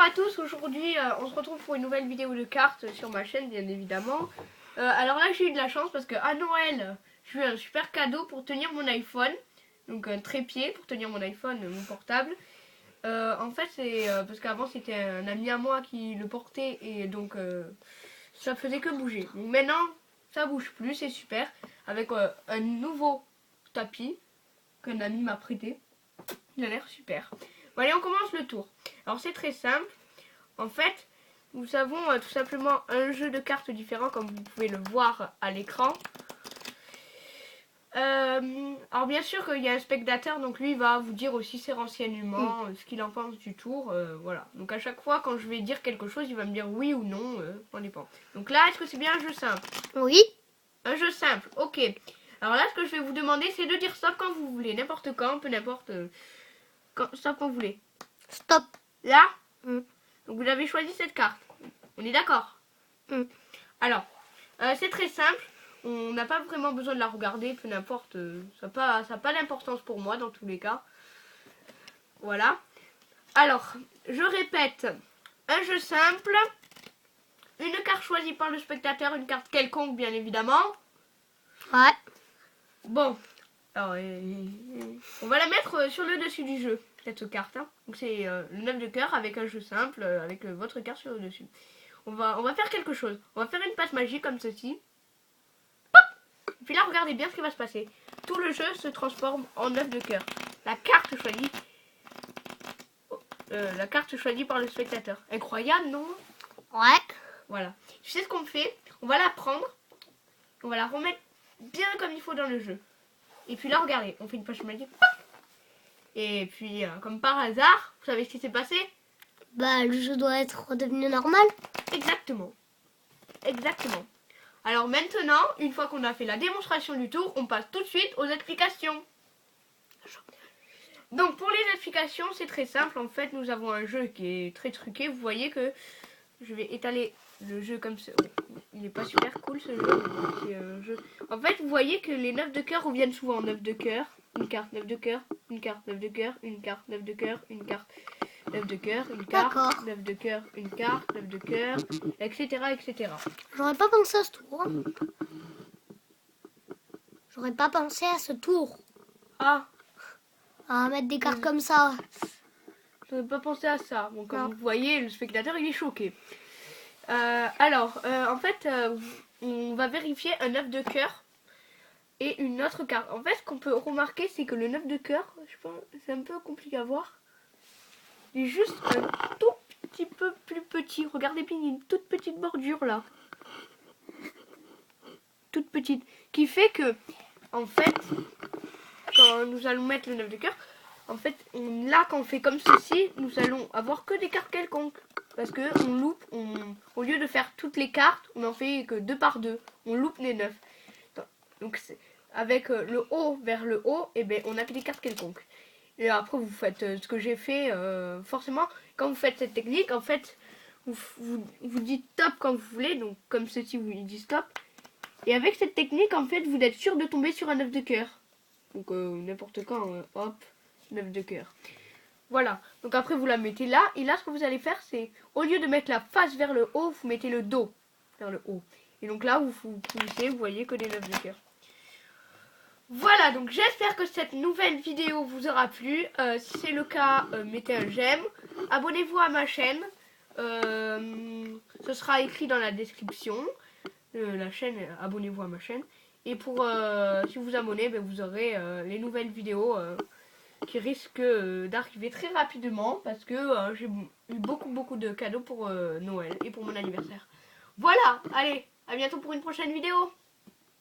à tous, aujourd'hui on se retrouve pour une nouvelle vidéo de cartes sur ma chaîne bien évidemment. Alors là j'ai eu de la chance parce que à Noël j'ai eu un super cadeau pour tenir mon iPhone. Donc un trépied pour tenir mon iPhone, mon portable. En fait c'est parce qu'avant c'était un ami à moi qui le portait et donc ça faisait que bouger. Donc maintenant ça bouge plus, c'est super. Avec un nouveau tapis qu'un ami m'a prêté. Il a l'air super. Bon, allez, on commence le tour. Alors c'est très simple. En fait, nous avons tout simplement un jeu de cartes différent comme vous pouvez le voir à l'écran. Alors bien sûr qu'il y a un spectateur, donc lui va vous dire aussi ses renseignements, ce qu'il en pense du tour, voilà. Donc à chaque fois quand je vais dire quelque chose, il va me dire oui ou non, ça dépend. Donc là, est-ce que c'est bien un jeu simple? Oui. Un jeu simple, ok. Alors là, ce que je vais vous demander, c'est de dire stop quand vous voulez, n'importe quand, peu n'importe, stop quand vous voulez. Stop. Là, donc vous avez choisi cette carte, on est d'accord? Alors, c'est très simple. On n'a pas vraiment besoin de la regarder, peu n'importe, ça n'a pas d'importance pour moi dans tous les cas. Voilà. Alors, je répète, un jeu simple, une carte choisie par le spectateur, une carte quelconque bien évidemment. Ouais. Bon, alors, on va la mettre sur le dessus du jeu, cette carte. Hein. Donc c'est le 9 de cœur avec un jeu simple, avec votre carte sur le dessus. On va faire quelque chose. On va faire une passe magique comme ceci. Et puis là, regardez bien ce qui va se passer. Tout le jeu se transforme en 9 de cœur. La carte choisie par le spectateur. Incroyable, non? Ouais. Voilà. Tu sais ce qu'on fait? On va la prendre. On va la remettre bien comme il faut dans le jeu. Et puis là, regardez. On fait une poche magique. Et puis, comme par hasard, vous savez ce qui s'est passé? Bah, le jeu doit être redevenu normal. Exactement. Exactement. Alors maintenant, une fois qu'on a fait la démonstration du tour, on passe tout de suite aux explications. Donc pour les explications, c'est très simple. En fait, nous avons un jeu qui est très truqué. Vous voyez que je vais étaler le jeu comme ça. Il n'est pas super cool ce jeu. En fait, vous voyez que les 9 de cœur reviennent souvent. 9 de cœur, une carte 9 de cœur, une carte 9 de cœur, une carte 9 de cœur, une carte 9 de cœur, une carte 9 de cœur, une carte 9 de cœur, etc. etc. J'aurais pas pensé à ce tour. J'aurais pas pensé à ce tour. Ah, À mettre des cartes comme ça. je n'avais pas pensé à ça. Bon, comme vous voyez, le spectateur il est choqué. En fait, on va vérifier un 9 de cœur et une autre carte. En fait, ce qu'on peut remarquer, c'est que le 9 de cœur, je pense, c'est un peu compliqué à voir. Il est juste un tout petit peu plus petit. Regardez bien, il y a une toute petite bordure là. Toute petite. Qui fait que, en fait, quand nous allons mettre le 9 de cœur, en fait, là, quand on fait comme ceci, nous allons avoir que des cartes quelconques. Parce que on loupe, au lieu de faire toutes les cartes, on en fait que 2 par 2. On loupe les 9. Donc, avec le haut vers le haut, et ben, on a que des cartes quelconques. Et après, vous faites ce que j'ai fait. Forcément, quand vous faites cette technique, en fait, vous dites stop quand vous voulez. Donc, comme ceci, vous dites stop. Et avec cette technique, en fait, vous êtes sûr de tomber sur un 9 de cœur. Donc, n'importe quand, hop, 9 de cœur. Voilà. Donc, après, vous la mettez là. Et là, ce que vous allez faire, c'est, au lieu de mettre la face vers le haut, vous mettez le dos vers le haut. Et donc là, vous poussez, vous voyez que des 9 de cœur. Voilà, donc j'espère que cette nouvelle vidéo vous aura plu. Si c'est le cas, mettez un j'aime. Abonnez-vous à ma chaîne. Ce sera écrit dans la description. La chaîne, abonnez-vous à ma chaîne. Et pour si vous abonnez, ben, vous aurez les nouvelles vidéos qui risquent d'arriver très rapidement. Parce que j'ai eu beaucoup de cadeaux pour Noël et pour mon anniversaire. Voilà, allez, à bientôt pour une prochaine vidéo.